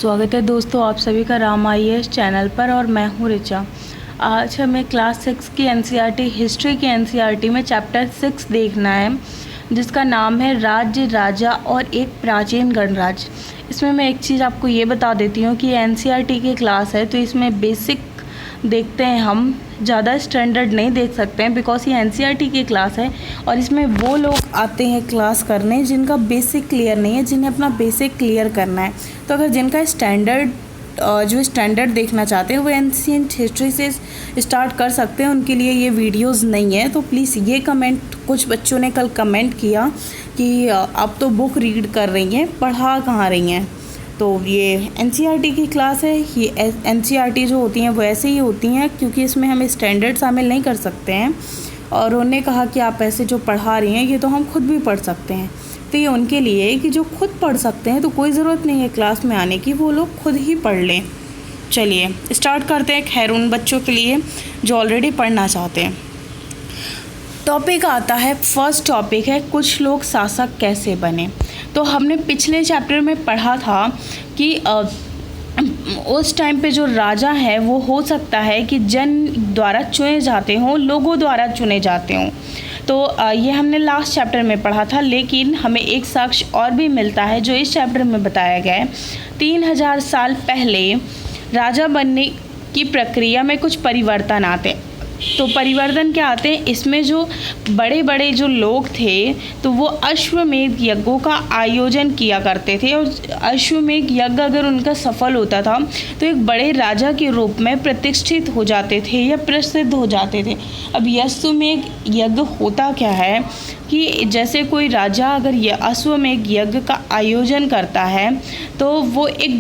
स्वागत है दोस्तों आप सभी का राम IAS चैनल पर। और मैं हूँ ऋचा। आज हमें क्लास 6 की NCERT हिस्ट्री की NCERT में चैप्टर 6 देखना है, जिसका नाम है राज्य, राजा और एक प्राचीन गणराज्य। इसमें मैं एक चीज़ आपको ये बता देती हूँ कि NCERT की क्लास है, तो इसमें बेसिक देखते हैं हम, ज़्यादा स्टैंडर्ड नहीं देख सकते हैं, बिकॉज ये NCERT की क्लास है और इसमें वो लोग आते हैं क्लास करने जिनका बेसिक क्लियर नहीं है, जिन्हें अपना बेसिक क्लियर करना है। तो अगर जिनका स्टैंडर्ड देखना चाहते हैं वो एंशिएंट हिस्ट्री से स्टार्ट कर सकते हैं, उनके लिए ये वीडियोस नहीं है। तो प्लीज़ ये कमेंट, कुछ बच्चों ने कल कमेंट किया कि आप तो बुक रीड कर रही हैं, पढ़ा कहाँ रही हैं। तो ये NCERT की क्लास है। ये NCERT जो होती हैं वो ऐसे ही होती हैं, क्योंकि इसमें हम स्टैंडर्ड शामिल नहीं कर सकते हैं। और उन्होंने कहा कि आप ऐसे जो पढ़ा रही हैं ये तो हम खुद भी पढ़ सकते हैं। तो ये उनके लिए कि जो खुद पढ़ सकते हैं, तो कोई ज़रूरत नहीं है क्लास में आने की, वो लोग खुद ही पढ़ लें। चलिए स्टार्ट करते हैं। खैर उन बच्चों के लिए जो ऑलरेडी पढ़ना चाहते हैं। टॉपिक आता है, फर्स्ट टॉपिक है कुछ लोग शासक कैसे बने। तो हमने पिछले चैप्टर में पढ़ा था कि उस टाइम पे जो राजा है वो हो सकता है कि जन द्वारा चुने जाते हों, लोगों द्वारा चुने जाते हों। तो ये हमने लास्ट चैप्टर में पढ़ा था, लेकिन हमें एक साक्ष्य और भी मिलता है जो इस चैप्टर में बताया गया है। 3000 साल पहले राजा बनने की प्रक्रिया में कुछ परिवर्तन आते हैं। तो परिवर्तन क्या आते हैं, इसमें जो बड़े बड़े जो लोग थे तो वो अश्वमेध यज्ञों का आयोजन किया करते थे, और अश्वमेध यज्ञ अगर उनका सफल होता था तो एक बड़े राजा के रूप में प्रतिष्ठित हो जाते थे या प्रसिद्ध हो जाते थे। अब अश्वमेध यज्ञ होता क्या है कि जैसे कोई राजा अगर ये अश्वमेध यज्ञ का आयोजन करता है तो वो एक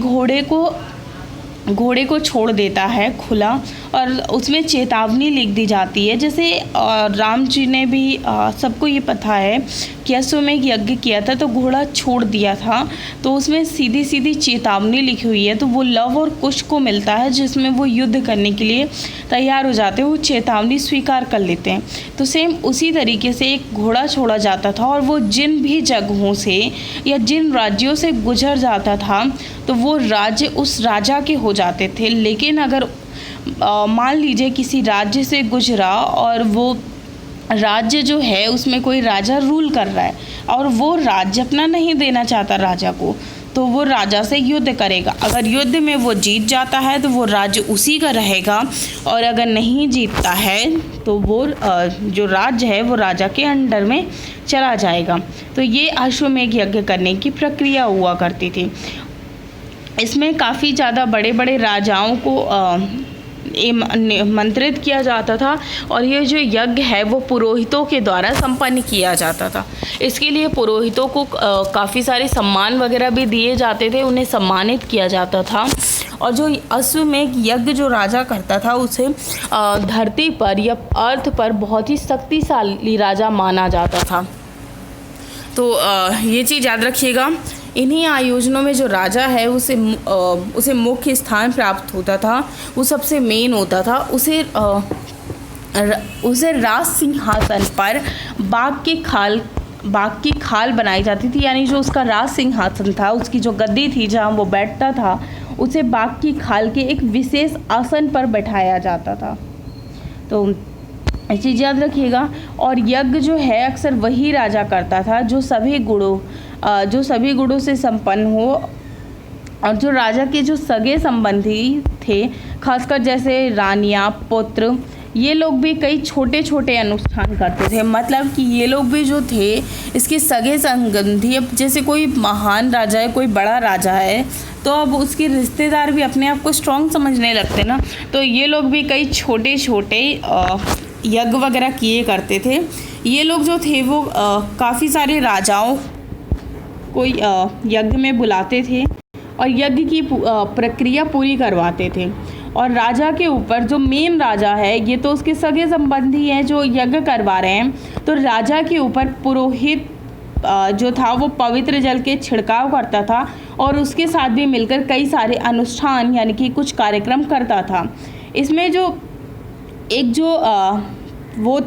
घोड़े को छोड़ देता है खुला, और उसमें चेतावनी लिख दी जाती है। जैसे राम जी ने भी, सबको ये पता है कि अश्वमेध यज्ञ किया था तो घोड़ा छोड़ दिया था, तो उसमें सीधी सीधी चेतावनी लिखी हुई है। तो वो लव और कुश को मिलता है, जिसमें वो युद्ध करने के लिए तैयार हो जाते हैं, वो चेतावनी स्वीकार कर लेते हैं। तो सेम उसी तरीके से एक घोड़ा छोड़ा जाता था, और वो जिन भी जगहों से या जिन राज्यों से गुजर जाता था तो वो राज्य उस राजा के हो जाते थे। लेकिन अगर मान लीजिए किसी राज्य से गुजरा और वो राज्य जो है उसमें कोई राजा रूल कर रहा है और वो राज्य अपना नहीं देना चाहता राजा को, तो वो राजा से युद्ध करेगा। अगर युद्ध में वो जीत जाता है तो वो राज्य उसी का रहेगा, और अगर नहीं जीतता है तो वो जो राज्य है वो राजा के अंडर में चला जाएगा। तो ये अश्वमेध यज्ञ करने की प्रक्रिया हुआ करती थी। इसमें काफ़ी ज़्यादा बड़े बड़े राजाओं को मंत्रित किया जाता था, और ये जो यज्ञ है वो पुरोहितों के द्वारा संपन्न किया जाता था। इसके लिए पुरोहितों को काफ़ी सारे सम्मान वगैरह भी दिए जाते थे, उन्हें सम्मानित किया जाता था। और जो अश्वमेध यज्ञ जो राजा करता था उसे धरती पर या अर्थ पर बहुत ही शक्तिशाली राजा माना जाता था। तो ये चीज़ याद रखिएगा। इन्हीं आयोजनों में जो राजा है उसे मुख्य स्थान प्राप्त होता था, वो सबसे मेन होता था। उसे राज सिंहासन पर बाघ की खाल बनाई जाती थी, यानी जो उसका राज सिंहासन था, उसकी जो गद्दी थी जहाँ वो बैठता था, उसे बाघ की खाल के एक विशेष आसन पर बैठाया जाता था। तो ये चीज़ याद रखिएगा। और यज्ञ जो है अक्सर वही राजा करता था जो सभी गुणों से संपन्न हो, और जो राजा के जो सगे संबंधी थे, खासकर जैसे रानियाँ, पुत्र, ये लोग भी कई छोटे छोटे अनुष्ठान करते थे। मतलब कि ये लोग भी जो थे इसके सगे संबंधी, अब जैसे कोई महान राजा है, कोई बड़ा राजा है, तो अब उसके रिश्तेदार भी अपने आप को स्ट्रॉन्ग समझने लगते ना, तो ये लोग भी कई छोटे छोटे यज्ञ वगैरह किए करते थे। ये लोग जो थे वो काफ़ी सारे राजाओं को यज्ञ में बुलाते थे और यज्ञ की प्रक्रिया पूरी करवाते थे। और राजा के ऊपर जो मेन राजा है, ये तो उसके सगे संबंधी हैं जो यज्ञ करवा रहे हैं, तो राजा के ऊपर पुरोहित जो था वो पवित्र जल के छिड़काव करता था, और उसके साथ भी मिलकर कई सारे अनुष्ठान यानी कि कुछ कार्यक्रम करता था। इसमें जो वो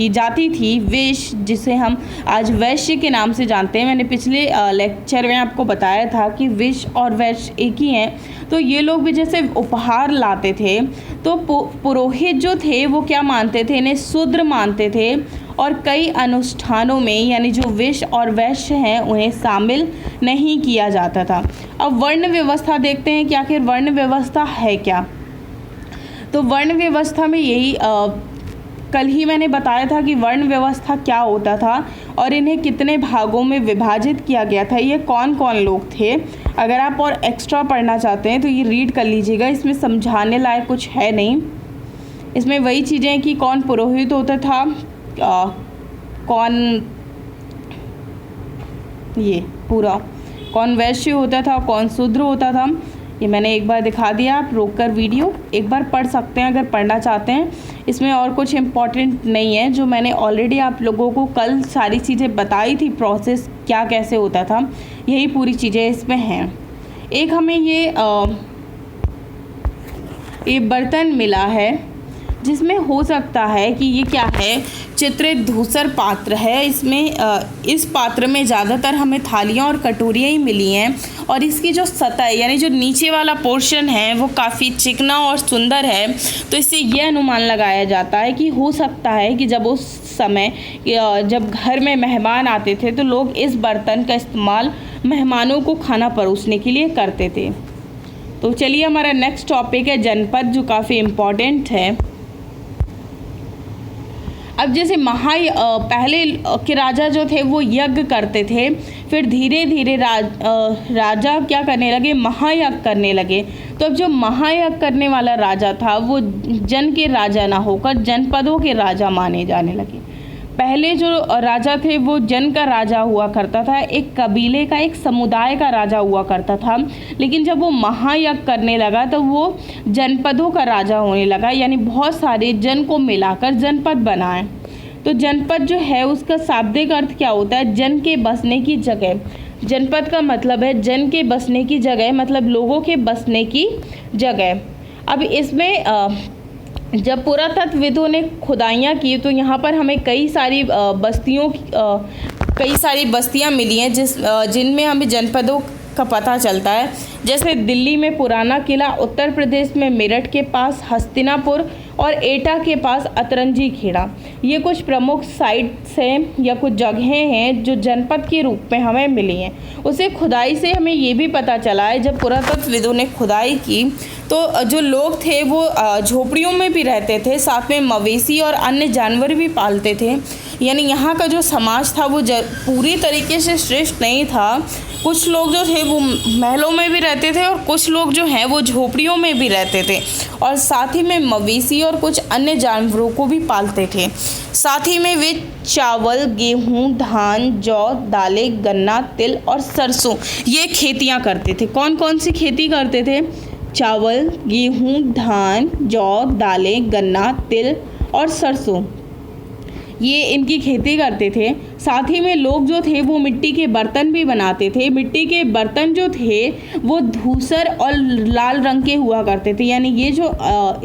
जाति थी वैश्य, जिसे हम आज वैश्य के नाम से जानते हैं। मैंने पिछले लेक्चर में आपको बताया था कि वैश्य और वैश्य एक ही हैं। तो ये लोग भी जैसे उपहार लाते थे, तो पुरोहित जो थे वो क्या मानते थे, इन्हें शूद्र मानते थे और कई अनुष्ठानों में यानी जो वैश्य और वैश्य हैं उन्हें शामिल नहीं किया जाता था। अब वर्ण व्यवस्था देखते हैं कि आखिर वर्ण व्यवस्था है क्या। तो वर्ण व्यवस्था में यही कल ही मैंने बताया था कि वर्ण व्यवस्था क्या होता था और इन्हें कितने भागों में विभाजित किया गया था, ये कौन कौन लोग थे। अगर आप और एक्स्ट्रा पढ़ना चाहते हैं तो ये रीड कर लीजिएगा, इसमें समझाने लायक कुछ है नहीं। इसमें वही चीज़ें हैं कि कौन पुरोहित होता था, कौन ये पूरा कौन वैश्य होता था, कौन शूद्र होता था, ये मैंने एक बार दिखा दिया। आप रोककर वीडियो एक बार पढ़ सकते हैं अगर पढ़ना चाहते हैं। इसमें और कुछ इम्पॉर्टेंट नहीं है, जो मैंने ऑलरेडी आप लोगों को कल सारी चीज़ें बताई थी, प्रोसेस क्या कैसे होता था, यही पूरी चीज़ें इसमें हैं। एक हमें ये बर्तन मिला है जिसमें हो सकता है कि ये क्या है, चित्रित धूसर पात्र है। इसमें इस पात्र में ज़्यादातर हमें थालियाँ और कटोरियाँ ही मिली हैं और इसकी जो सतह यानी जो नीचे वाला पोर्शन है वो काफ़ी चिकना और सुंदर है। तो इससे ये अनुमान लगाया जाता है कि हो सकता है कि जब उस समय जब घर में मेहमान आते थे तो लोग इस बर्तन का इस्तेमाल मेहमानों को खाना परोसने के लिए करते थे। तो चलिए हमारा नेक्स्ट टॉपिक है जनपद, जो काफ़ी इम्पॉर्टेंट है। अब जैसे पहले के राजा जो थे वो यज्ञ करते थे, फिर धीरे धीरे राजा क्या करने लगे, महायज्ञ करने लगे। तो अब जो महायज्ञ करने वाला राजा था वो जन के राजा ना होकर जनपदों के राजा माने जाने लगे। पहले जो राजा थे वो जन का राजा हुआ करता था, एक कबीले का, एक समुदाय का राजा हुआ करता था। लेकिन जब वो महायज्ञ करने लगा तो वो जनपदों का राजा होने लगा, यानी बहुत सारे जन को मिलाकर जनपद बनाए। तो जनपद जो है उसका शाब्दिक अर्थ क्या होता है, जन के बसने की जगह। जनपद का मतलब है जन के बसने की जगह, मतलब लोगों के बसने की जगह। अब इसमें जब पुरातत्वविदों ने खुदाइयाँ की तो यहाँ पर हमें कई सारी बस्तियाँ मिली हैं जिनमें हमें जनपदों का पता चलता है। जैसे दिल्ली में पुराना किला, उत्तर प्रदेश में मेरठ के पास हस्तिनापुर और एटा के पास अतरंजी खेड़ा, ये कुछ प्रमुख साइट्स हैं या कुछ जगहें हैं जो जनपद के रूप में हमें मिली हैं। उसे खुदाई से हमें ये भी पता चला है, जब पुरातत्वविदों ने खुदाई की तो जो लोग थे वो झोपड़ियों में भी रहते थे, साथ में मवेशी और अन्य जानवर भी पालते थे। यानी यहाँ का जो समाज था वो पूरी तरीके से श्रेष्ठ नहीं था। कुछ लोग जो थे वो महलों में भी रहते थे और कुछ लोग जो हैं वो झोपड़ियों में भी रहते थे और साथ ही में मवेशी और कुछ अन्य जानवरों को भी पालते थे। साथ ही में वे चावल, गेहूँ, धान, जौ, दालें, गन्ना, तिल और सरसों ये खेतियाँ करते थे। कौन कौन सी खेती करते थे? चावल, गेहूँ, धान, जौ, दालें, गन्ना, तिल और सरसों, ये इनकी खेती करते थे। साथ ही में लोग जो थे वो मिट्टी के बर्तन भी बनाते थे। मिट्टी के बर्तन जो थे वो धूसर और लाल रंग के हुआ करते थे। यानी ये जो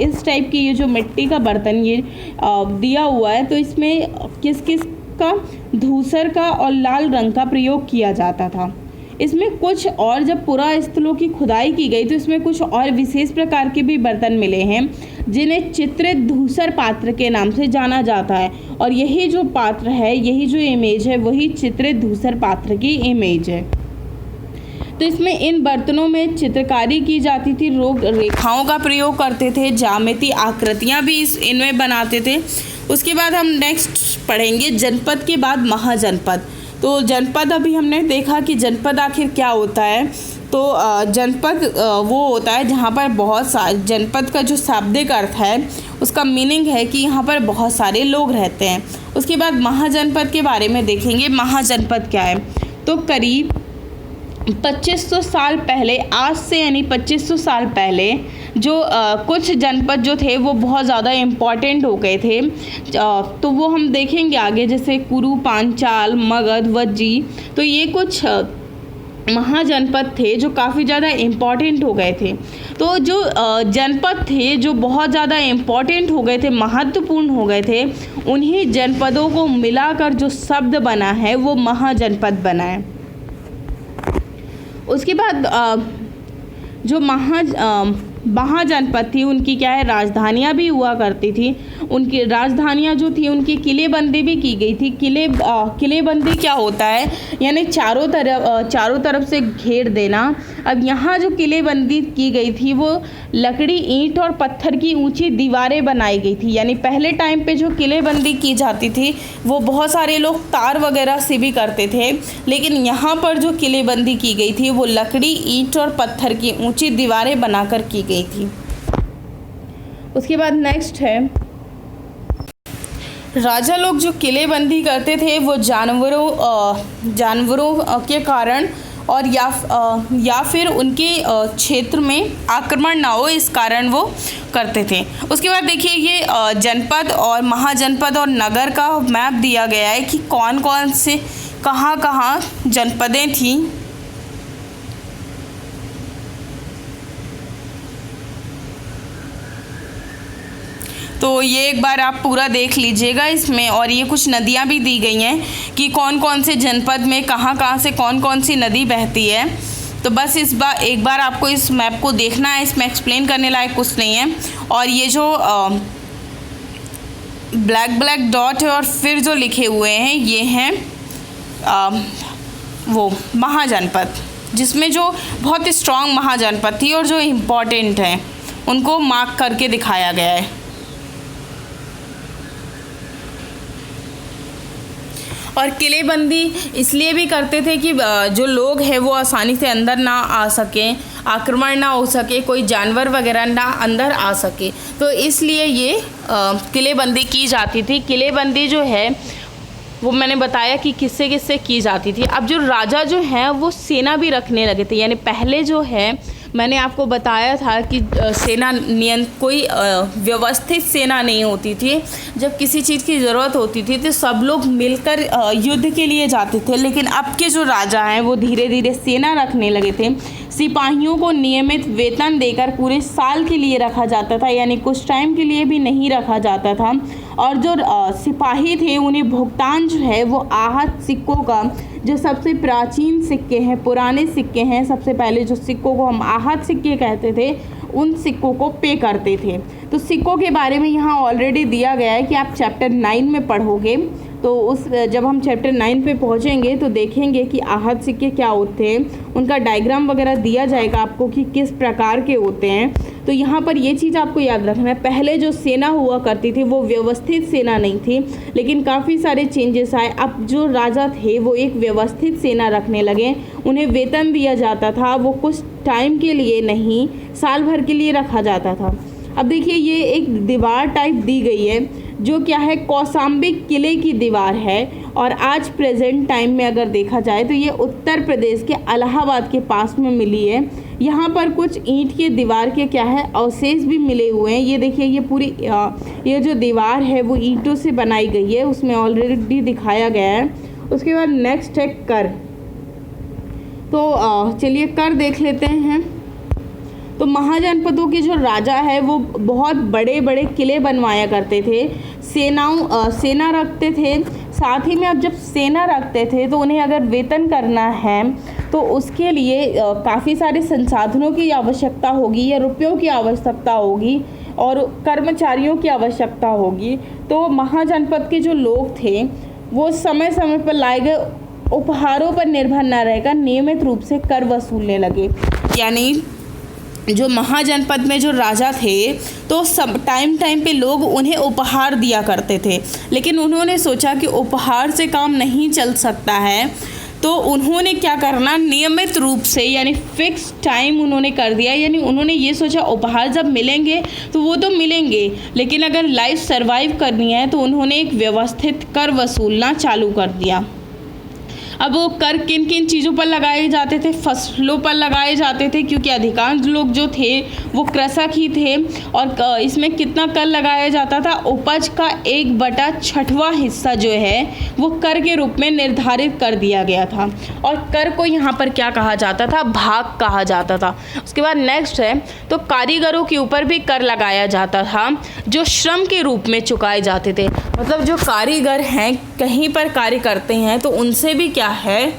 इस टाइप की ये जो मिट्टी का बर्तन ये दिया हुआ है, तो इसमें किस किस का धूसर का और लाल रंग का प्रयोग किया जाता था। इसमें कुछ और जब पुरास्थलों की खुदाई की गई तो इसमें कुछ और विशेष प्रकार के भी बर्तन मिले हैं जिन्हें चित्रित धूसर पात्र के नाम से जाना जाता है। और यही जो पात्र है, यही जो इमेज है, वही चित्रित धूसर पात्र की इमेज है। तो इसमें इन बर्तनों में चित्रकारी की जाती थी, लोग रेखाओं का प्रयोग करते थे, ज्यामिति आकृतियाँ भी इनमें बनाते थे। उसके बाद हम नेक्स्ट पढ़ेंगे जनपद के बाद महाजनपद। तो जनपद अभी हमने देखा कि जनपद आखिर क्या होता है। तो जनपद वो होता है जहाँ पर बहुत सारे, जनपद का जो शाब्दिक अर्थ है उसका मीनिंग है कि यहाँ पर बहुत सारे लोग रहते हैं। उसके बाद महाजनपद के बारे में देखेंगे। महाजनपद क्या है? तो करीब 2500 साल पहले, आज से यानी 2500 साल पहले जो कुछ जनपद जो थे वो बहुत ज़्यादा इम्पॉर्टेंट हो गए थे। तो वो हम देखेंगे आगे, जैसे कुरु, पांचाल, मगध, वज्जी। तो ये कुछ महाजनपद थे जो काफ़ी ज़्यादा इम्पॉर्टेंट हो गए थे। तो जो जनपद थे जो बहुत ज़्यादा इम्पॉर्टेंट हो गए थे, महत्वपूर्ण हो गए थे, उन्हीं जनपदों को मिलाकर जो शब्द बना है वो महाजनपद बना है। उसके बाद जो महाजनपद थी उनकी क्या है, राजधानियाँ भी हुआ करती थी। उनकी राजधानियाँ जो थी उनकी किलेबंदी भी की गई थी। किलेबंदी क्या होता है, यानी चारों तरफ से घेर देना। अब यहाँ जो किलेबंदी की गई थी वो लकड़ी, ईंट और पत्थर की ऊंची दीवारें बनाई गई थी। यानी पहले टाइम पे जो किलेबंदी की जाती थी वो बहुत सारे लोग तार वगैरह से भी करते थे, लेकिन यहाँ पर जो किलेबंदी की गई थी वो लकड़ी, ईंट और पत्थर की ऊंची दीवारें बनाकर की गई थी। उसके बाद नेक्स्ट है, राजा लोग जो किलेबंदी करते थे वो जानवरों के कारण और या फिर उनके क्षेत्र में आक्रमण ना हो, इस कारण वो करते थे। उसके बाद देखिए ये जनपद और महाजनपद और नगर का मैप दिया गया है कि कौन कौन से कहाँ जनपदें थीं। तो ये एक बार आप पूरा देख लीजिएगा इसमें, और ये कुछ नदियाँ भी दी गई हैं कि कौन कौन से जनपद में कहाँ से कौन कौन सी नदी बहती है। तो बस एक बार आपको इस मैप को देखना है, इसमें एक्सप्लेन करने लायक कुछ नहीं है। और ये जो ब्लैक डॉट है और फिर जो लिखे हुए हैं ये हैं वो महाजनपद, जिसमें जो बहुत स्ट्रॉन्ग महाजनपद थी और जो इम्पोर्टेंट हैं उनको मार्क करके दिखाया गया है। और किलेबंदी इसलिए भी करते थे कि जो लोग हैं वो आसानी से अंदर ना आ सकें, आक्रमण ना हो सके, कोई जानवर वगैरह ना अंदर आ सके, तो इसलिए ये किलेबंदी की जाती थी। किलेबंदी जो है वो मैंने बताया कि किससे किससे की जाती थी। अब जो राजा जो हैं वो सेना भी रखने लगे थे। यानी पहले जो है मैंने आपको बताया था कि सेना कोई व्यवस्थित सेना नहीं होती थी। जब किसी चीज़ की ज़रूरत होती थी तो सब लोग मिलकर युद्ध के लिए जाते थे। लेकिन अब के जो राजा हैं वो धीरे धीरे सेना रखने लगे थे। सिपाहियों को नियमित वेतन देकर पूरे साल के लिए रखा जाता था, यानी कुछ टाइम के लिए भी नहीं रखा जाता था। और जो सिपाही थे उन्हें भुगतान जो है वो आहत सिक्कों का, जो सबसे प्राचीन सिक्के हैं, पुराने सिक्के हैं, सबसे पहले जो सिक्कों को हम आहत सिक्के कहते थे, उन सिक्कों को पे करते थे। तो सिक्कों के बारे में यहाँ ऑलरेडी दिया गया है कि आप चैप्टर 9 में पढ़ोगे, तो जब हम चैप्टर 9 पे पहुँचेंगे तो देखेंगे कि आहत सिक्के क्या होते हैं, उनका डायग्राम वगैरह दिया जाएगा आपको कि किस प्रकार के होते हैं। तो यहाँ पर ये चीज़ आपको याद रखना है, पहले जो सेना हुआ करती थी वो व्यवस्थित सेना नहीं थी, लेकिन काफ़ी सारे चेंजेस आए। अब जो राजा थे वो एक व्यवस्थित सेना रखने लगे, उन्हें वेतन दिया जाता था, वो कुछ टाइम के लिए नहीं साल भर के लिए रखा जाता था। अब देखिए ये एक दीवार टाइप दी गई है जो क्या है, कौशाम्बी किले की दीवार है। और आज प्रेजेंट टाइम में अगर देखा जाए तो ये उत्तर प्रदेश के इलाहाबाद के पास में मिली है। यहाँ पर कुछ ईंट के दीवार के क्या है अवशेष भी मिले हुए हैं। ये देखिए ये पूरी ये जो दीवार है वो ईंटों से बनाई गई है, उसमें ऑलरेडी दिखाया गया है। उसके बाद नेक्स्ट है कर। तो चलिए कर देख लेते हैं। तो महाजनपदों के जो राजा है वो बहुत बड़े बड़े किले बनवाया करते थे, सेना रखते थे। साथ ही में अब जब सेना रखते थे तो उन्हें अगर वेतन करना है तो उसके लिए काफ़ी सारे संसाधनों की आवश्यकता होगी या रुपयों की आवश्यकता होगी और कर्मचारियों की आवश्यकता होगी। तो महाजनपद के जो लोग थे वो समय समय पर लाए गए उपहारों पर निर्भर न रहकर नियमित रूप से कर वसूलने लगे। यानी जो महाजनपद में जो राजा थे तो सब टाइम पे लोग उन्हें उपहार दिया करते थे, लेकिन उन्होंने सोचा कि उपहार से काम नहीं चल सकता है, तो उन्होंने क्या करना, नियमित रूप से यानी फिक्स टाइम उन्होंने कर दिया। यानी उन्होंने ये सोचा उपहार जब मिलेंगे तो वो तो मिलेंगे, लेकिन अगर लाइफ सर्वाइव करनी है तो उन्होंने एक व्यवस्थित कर वसूलना चालू कर दिया। अब वो कर किन किन चीज़ों पर लगाए जाते थे? फसलों पर लगाए जाते थे, क्योंकि अधिकांश लोग जो थे वो कृषक ही थे। और इसमें कितना कर लगाया जाता था? उपज का 1/6वां हिस्सा जो है वो कर के रूप में निर्धारित कर दिया गया था। और कर को यहाँ पर क्या कहा जाता था? भाग कहा जाता था। उसके बाद नेक्स्ट है, तो कारीगरों के ऊपर भी कर लगाया जाता था, जो श्रम के रूप में चुकाए जाते थे। मतलब जो कारीगर हैं, कहीं पर कार्य करते हैं, तो उनसे भी क्या है?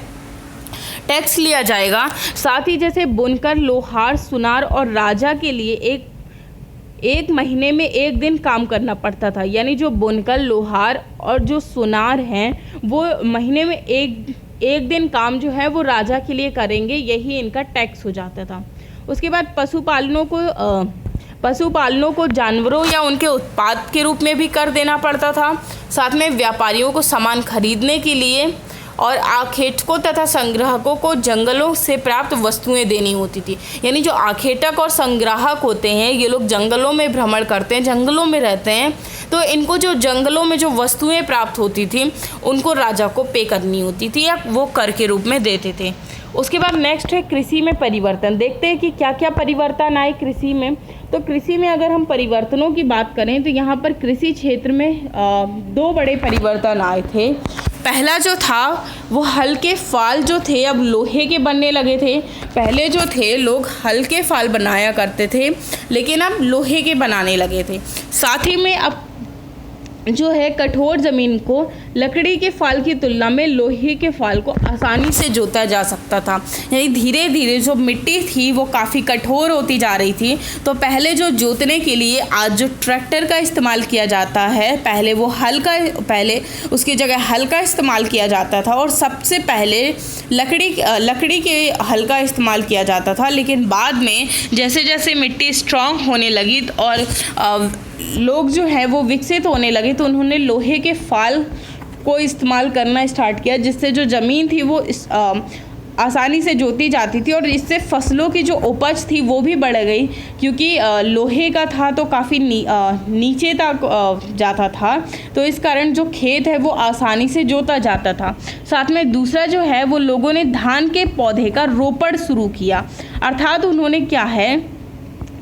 टैक्स लिया जाएगा। साथ ही जैसे बुनकर, लोहार, सुनार और राजा के लिए एक महीने में 1 दिन काम करना पड़ता था। यानी जो बुनकर, लोहार और जो सुनार हैं वो महीने में एक दिन काम जो है वो राजा के लिए करेंगे, यही इनका टैक्स हो जाता था। उसके बाद पशुपालनों को जानवरों या उनके उत्पाद के रूप में भी कर देना पड़ता था। साथ में व्यापारियों को सामान खरीदने के लिए और आखेटकों तथा संग्राहकों को जंगलों से प्राप्त वस्तुएं देनी होती थी। यानी जो आखेटक और संग्राहक होते हैं, ये लोग जंगलों में भ्रमण करते हैं, जंगलों में रहते हैं, तो इनको जो जंगलों में जो वस्तुएं प्राप्त होती थी उनको राजा को पे करनी होती थी या वो कर के रूप में देते थे। उसके बाद नेक्स्ट है कृषि में परिवर्तन। देखते हैं कि क्या क्या परिवर्तन आए कृषि में। तो कृषि में अगर हम परिवर्तनों की बात करें तो यहाँ पर कृषि क्षेत्र में 2 बड़े परिवर्तन आए थे। पहला जो था वो हल के फाल जो थे अब लोहे के बनने लगे थे। पहले जो थे लोग हल के फाल बनाया करते थे, लेकिन अब लोहे के बनाने लगे थे। साथ ही में अब जो है कठोर ज़मीन को लकड़ी के फाल की तुलना में लोहे के फाल को आसानी से जोता जा सकता था। यानी धीरे धीरे जो मिट्टी थी वो काफ़ी कठोर होती जा रही थी। तो पहले जो जोतने के लिए आज जो ट्रैक्टर का इस्तेमाल किया जाता है, पहले उसकी जगह हल का इस्तेमाल किया जाता था और सबसे पहले लकड़ी के हल का इस्तेमाल किया जाता था। लेकिन बाद में जैसे जैसे मिट्टी स्ट्रांग होने लगी और लोग जो है वो विकसित होने लगे, तो उन्होंने लोहे के फाल को इस्तेमाल करना स्टार्ट किया, जिससे जो ज़मीन थी वो आसानी से जोती जाती थी और इससे फसलों की जो उपज थी वो भी बढ़ गई, क्योंकि लोहे का था तो काफ़ी नीचे तक जाता था, तो इस कारण जो खेत है वो आसानी से जोता जाता था। साथ में दूसरा जो है वो लोगों ने धान के पौधे का रोपण शुरू किया। अर्थात उन्होंने क्या है,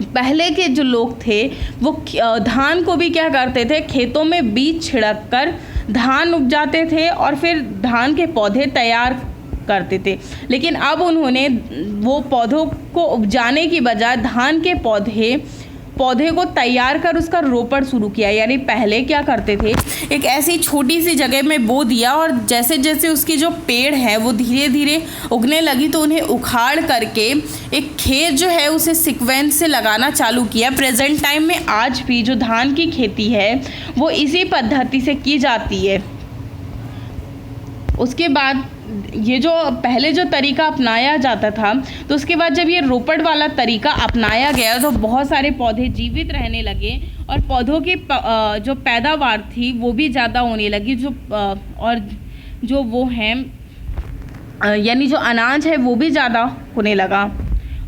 पहले के जो लोग थे वो धान को भी क्या करते थे, खेतों में बीज छिड़क कर धान उपजाते थे और फिर धान के पौधे तैयार करते थे। लेकिन अब उन्होंने वो पौधों को उपजाने की बजाय धान के पौधे को तैयार कर उसका रोपण शुरू किया। यानी पहले क्या करते थे, एक ऐसी छोटी सी जगह में बो दिया और जैसे जैसे उसकी जो पेड़ है वो धीरे धीरे उगने लगी तो उन्हें उखाड़ करके एक खेत जो है उसे सीक्वेंस से लगाना चालू किया। प्रेजेंट टाइम में आज भी जो धान की खेती है वो इसी पद्धति से की जाती है। उसके बाद ये जो पहले जो तरीका अपनाया जाता था, तो उसके बाद जब ये रोपड़ वाला तरीका अपनाया गया तो बहुत सारे पौधे जीवित रहने लगे और पौधों की जो पैदावार थी वो भी ज़्यादा होने लगी, और जो वो हैं यानी जो अनाज है वो भी ज़्यादा होने लगा।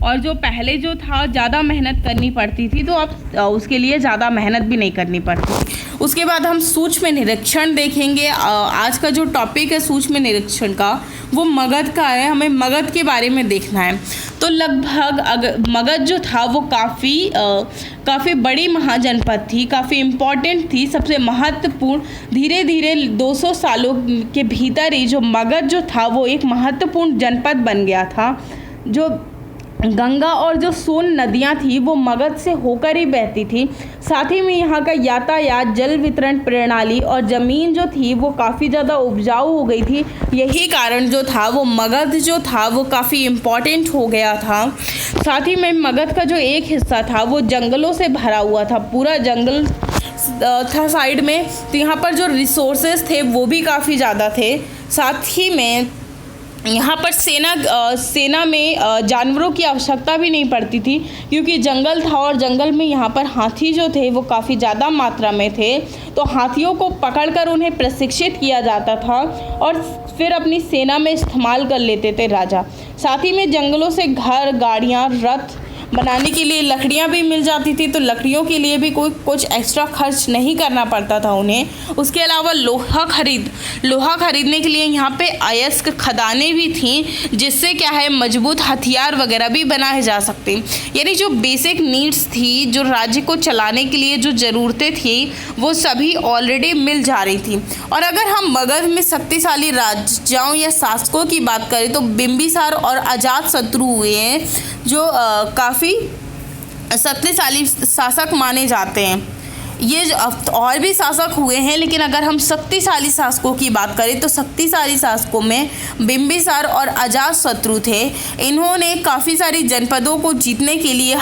और जो पहले जो था ज़्यादा मेहनत करनी पड़ती थी, तो अब उसके लिए ज़्यादा मेहनत भी नहीं करनी पड़ती। उसके बाद हम सूक्ष्म निरीक्षण देखेंगे। आज का जो टॉपिक है सूक्ष्म निरीक्षण का वो मगध का है, हमें मगध के बारे में देखना है। तो लगभग मगध जो था वो काफ़ी बड़ी महाजनपद थी, काफ़ी इम्पॉर्टेंट थी, सबसे महत्वपूर्ण। धीरे धीरे 200 सालों के भीतर ही जो मगध जो था वो एक महत्वपूर्ण जनपद बन गया था। जो गंगा और जो सोन नदियाँ थी वो मगध से होकर ही बहती थी। साथ ही में यहाँ का यातायात, जल वितरण प्रणाली और ज़मीन जो थी वो काफ़ी ज़्यादा उपजाऊ हो गई थी। यही कारण जो था वो मगध जो था वो काफ़ी इम्पॉर्टेंट हो गया था। साथ ही में मगध का जो एक हिस्सा था वो जंगलों से भरा हुआ था, पूरा जंगल था साइड में, तो यहाँ पर जो रिसोर्सेज थे वो भी काफ़ी ज़्यादा थे। साथ ही में यहाँ पर सेना में जानवरों की आवश्यकता भी नहीं पड़ती थी, क्योंकि जंगल था और जंगल में यहाँ पर हाथी जो थे वो काफ़ी ज़्यादा मात्रा में थे, तो हाथियों को पकड़कर उन्हें प्रशिक्षित किया जाता था और फिर अपनी सेना में इस्तेमाल कर लेते थे राजा। साथ ही में जंगलों से घर, गाड़ियाँ, रथ, बनाने के लिए लकड़ियाँ भी मिल जाती थी, तो लकड़ियों के लिए भी कोई कुछ एक्स्ट्रा खर्च नहीं करना पड़ता था उन्हें। उसके अलावा लोहा खरीदने के लिए यहाँ पे अयस्क खदानें भी थीं, जिससे क्या है मजबूत हथियार वगैरह भी बनाए जा सकते। यानी जो बेसिक नीड्स थी, जो राज्य को चलाने के लिए जो ज़रूरतें थी, वो सभी ऑलरेडी मिल जा रही थी। और अगर हम मगध में शक्तिशाली राजाओं या शासकों की बात करें तो बिंबिसार और अजातशत्रु हुए हैं, जो काफ़ी शक्तिशाली शासक माने जाते हैं। ये और भी शासक हुए हैं, लेकिन अगर हम शक्तिशाली शासकों की बात करें तो शक्तिशाली शासकों में बिंबिसार और अजातशत्रु थे। इन्होंने काफ़ी सारी जनपदों को जीतने के लिए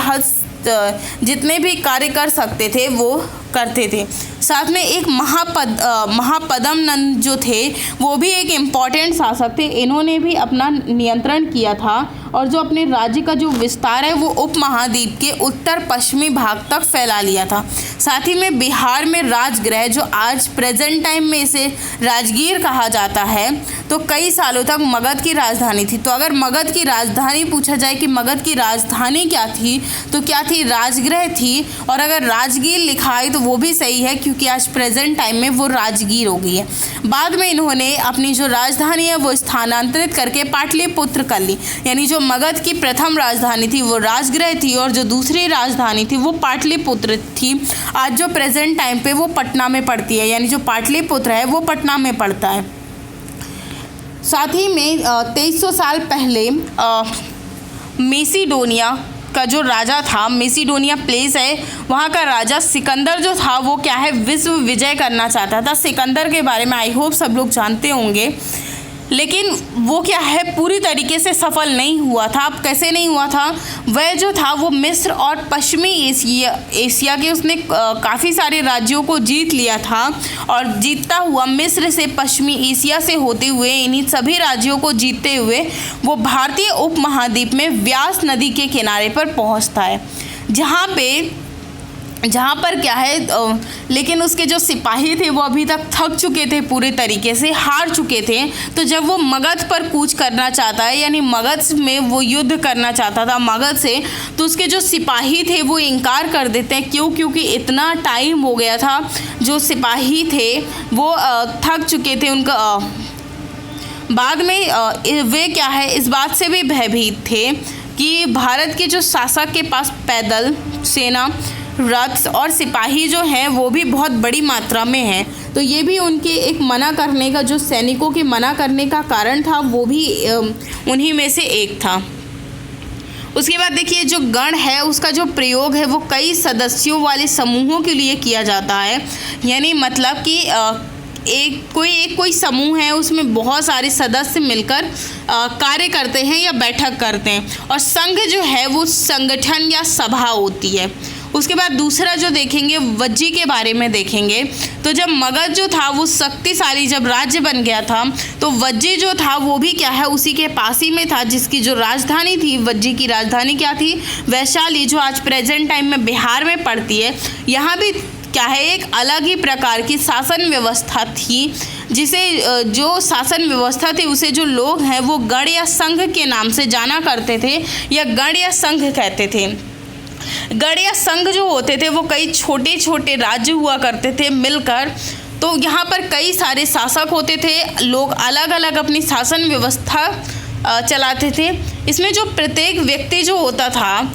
जितने भी कार्य कर सकते थे वो करते थे। साथ में एक महापद्म नंद जो थे, वो भी एक इम्पॉर्टेंट शासक थे। इन्होंने भी अपना नियंत्रण किया था और जो अपने राज्य का जो विस्तार है वो उपमहाद्वीप के उत्तर पश्चिमी भाग तक फैला लिया था। साथ ही में बिहार में राजगृह, जो आज प्रेजेंट टाइम में इसे राजगीर कहा जाता है, तो कई सालों तक मगध की राजधानी थी। तो अगर मगध की राजधानी पूछा जाए कि मगध की राजधानी क्या थी, तो क्या थी? राजगृह थी। और अगर राजगीर लिखा है तो वो भी सही है, क्योंकि आज प्रेजेंट टाइम में वो राजगीर हो गई है। बाद में इन्होंने अपनी जो राजधानी है वो स्थानांतरित करके पाटलिपुत्र कर ली। यानी जो मगध की प्रथम राजधानी थी वो राजगृह थी और जो दूसरी राजधानी थी वो पाटलिपुत्र थी। आज जो प्रेजेंट टाइम पे वो पटना में पड़ती है, यानी जो पाटलिपुत्र है वो पटना में पड़ता है। साथ ही में 2300 साल पहले मेसिडोनिया का जो राजा था, मेसिडोनिया प्लेस है, वहाँ का राजा सिकंदर जो था वो क्या है, विश्व विजय करना चाहता था। सिकंदर के बारे में आई होप सब लोग जानते होंगे, लेकिन वो क्या है पूरी तरीके से सफल नहीं हुआ था। अब कैसे नहीं हुआ था? वह जो था वो मिस्र और पश्चिमी एशिया के उसने काफ़ी सारे राज्यों को जीत लिया था और जीतता हुआ मिस्र से पश्चिमी एशिया से होते हुए इन्हीं सभी राज्यों को जीतते हुए वो भारतीय उपमहाद्वीप में व्यास नदी के किनारे पर पहुंचता है, जहाँ पर क्या है लेकिन उसके जो सिपाही थे वो अभी तक थक चुके थे, पूरे तरीके से हार चुके थे। तो जब वो मगध पर कूच करना चाहता है, यानी मगध में वो युद्ध करना चाहता था मगध से, तो उसके जो सिपाही थे वो इनकार कर देते हैं। क्यों? क्योंकि इतना टाइम हो गया था, जो सिपाही थे वो थक चुके थे। उनका बाद में वे क्या है इस बात से भी भयभीत थे कि भारत के जो शासक के पास पैदल सेना, रथ और सिपाही जो हैं वो भी बहुत बड़ी मात्रा में हैं। तो ये भी उनके एक मना करने का, जो सैनिकों के मना करने का कारण था, वो भी उन्हीं में से एक था। उसके बाद देखिए जो गण है उसका जो प्रयोग है वो कई सदस्यों वाले समूहों के लिए किया जाता है। यानी मतलब कि कोई समूह है, उसमें बहुत सारे सदस्य मिलकर कार्य करते हैं या बैठक करते हैं। और संघ जो है वो संगठन या सभा होती है। उसके बाद दूसरा जो देखेंगे वज्जी के बारे में देखेंगे। तो जब मगध जो था वो शक्तिशाली जब राज्य बन गया था, तो वज्जी जो था वो भी क्या है उसी के पास ही में था, जिसकी जो राजधानी थी, वज्जी की राजधानी क्या थी? वैशाली, जो आज प्रेजेंट टाइम में बिहार में पड़ती है। यहाँ भी क्या है एक अलग ही प्रकार की शासन व्यवस्था थी, जिसे जो शासन व्यवस्था थी उसे जो लोग हैं वो गण या संघ के नाम से जाना करते थे या गण या संघ कहते थे। गण या संघ जो होते थे वो कई छोटे छोटे राज्य हुआ करते थे मिलकर। तो यहाँ पर कई सारे शासक होते थे, लोग अलग अलग अपनी शासन व्यवस्था चलाते थे। इसमें जो प्रत्येक व्यक्ति जो होता था,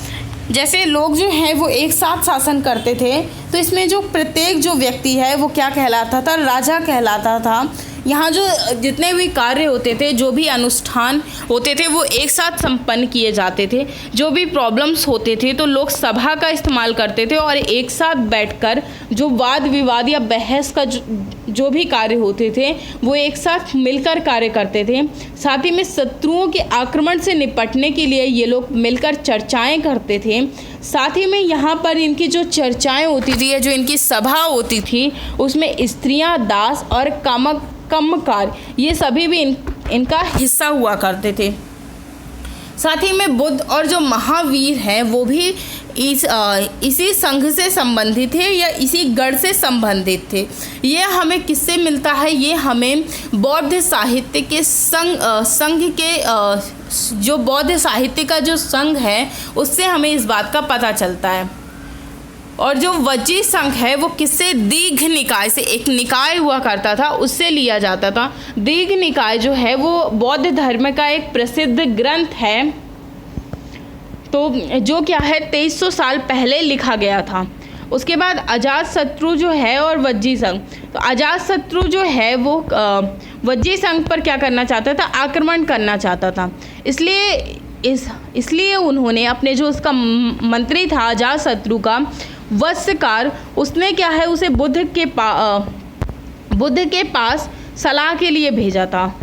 जैसे लोग जो हैं वो एक साथ शासन करते थे, तो इसमें जो प्रत्येक जो व्यक्ति है वो क्या कहलाता था? राजा कहलाता था। यहाँ जो जितने भी कार्य होते थे, जो भी अनुष्ठान होते थे वो एक साथ संपन्न किए जाते थे। जो भी प्रॉब्लम्स होते थे तो लोग सभा का इस्तेमाल करते थे और एक साथ बैठकर जो वाद विवाद या बहस का जो भी कार्य होते थे वो एक साथ मिलकर कार्य करते थे। साथ ही में शत्रुओं के आक्रमण से निपटने के लिए ये लोग मिलकर चर्चाएँ करते थे। साथ ही में यहाँ पर इनकी जो चर्चाएँ होती थी या जो इनकी सभा होती थी उसमें स्त्रियाँ, दास और कम्मकार ये सभी भी इनका हिस्सा हुआ करते थे। साथ ही में बुद्ध और जो महावीर हैं वो भी इसी संघ से संबंधित थे या इसी गढ़ से संबंधित थे। ये हमें किससे मिलता है? ये हमें बौद्ध साहित्य के संघ के जो बौद्ध साहित्य का जो संघ है उससे हमें इस बात का पता चलता है। और जो वज्जी संघ है वो किससे, दीघ निकाय से, एक निकाय हुआ करता था उससे लिया जाता था। दीघ निकाय जो है वो बौद्ध धर्म का एक प्रसिद्ध ग्रंथ है, तो जो क्या है 2300 साल पहले लिखा गया था। उसके बाद अजातशत्रु जो है और वज्जी संघ, तो अजातशत्रु जो है वो वज्जी संघ पर क्या करना चाहता था, आक्रमण करना चाहता था। इसलिए उन्होंने अपने जो उसका मंत्री था अजातशत्रु का वत्सकार, उसने क्या है उसे बुद्ध के पास सलाह के लिए भेजा था।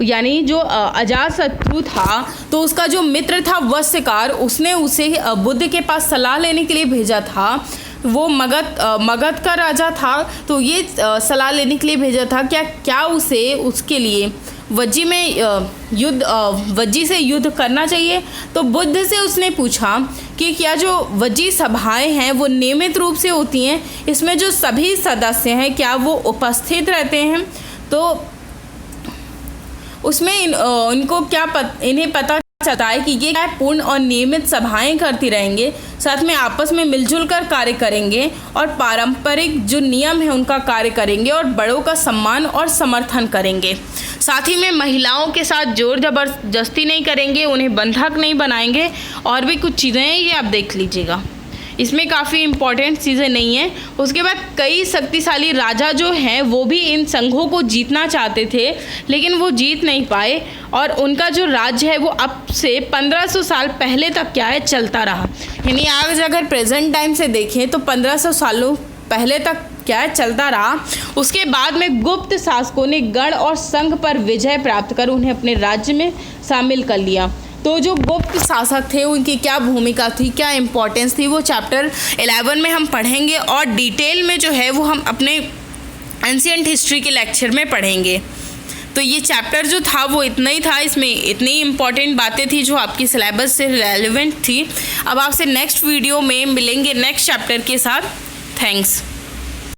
यानी जो अजातशत्रु था तो उसका जो मित्र था वत्सकार, उसने उसे बुद्ध के पास सलाह लेने के लिए भेजा था। वो मगध का राजा था, तो ये सलाह लेने के लिए भेजा था क्या उसे उसके लिए वज्जी से युद्ध करना चाहिए। तो बुद्ध से उसने पूछा कि क्या जो वज्जी सभाएं हैं वो नियमित रूप से होती हैं, इसमें जो सभी सदस्य हैं क्या वो उपस्थित रहते हैं। तो उसमें इन्हें पता चलता है कि ये पूर्ण और नियमित सभाएं करती रहेंगे, साथ में आपस में मिलजुल कर कार्य करेंगे और पारंपरिक जो नियम है उनका कार्य करेंगे और बड़ों का सम्मान और समर्थन करेंगे। साथ ही में महिलाओं के साथ जोर जबरदस्ती नहीं करेंगे, उन्हें बंधक नहीं बनाएंगे, और भी कुछ चीज़ें हैं ये आप देख लीजिएगा, इसमें काफ़ी इम्पॉर्टेंट चीज़ें नहीं हैं। उसके बाद कई शक्तिशाली राजा जो हैं वो भी इन संघों को जीतना चाहते थे, लेकिन वो जीत नहीं पाए, और उनका जो राज्य है वो अब से 1500 साल पहले तक क्या है चलता रहा। यानी आज अगर प्रेजेंट टाइम से देखें तो 1500 सालों पहले तक क्या है चलता रहा। उसके बाद में गुप्त शासकों ने गण और संघ पर विजय प्राप्त कर उन्हें अपने राज्य में शामिल कर लिया। तो जो गुप्त शासक थे उनकी क्या भूमिका थी, क्या इम्पोर्टेंस थी, वो चैप्टर 11 में हम पढ़ेंगे, और डिटेल में जो है वो हम अपने एंशिएंट हिस्ट्री के लेक्चर में पढ़ेंगे। तो ये चैप्टर जो था वो इतना ही था, इसमें इतनी इम्पॉर्टेंट बातें थी जो आपकी सिलेबस से रेलेवेंट थी। अब आपसे नेक्स्ट वीडियो में मिलेंगे नेक्स्ट चैप्टर के साथ। थैंक्स।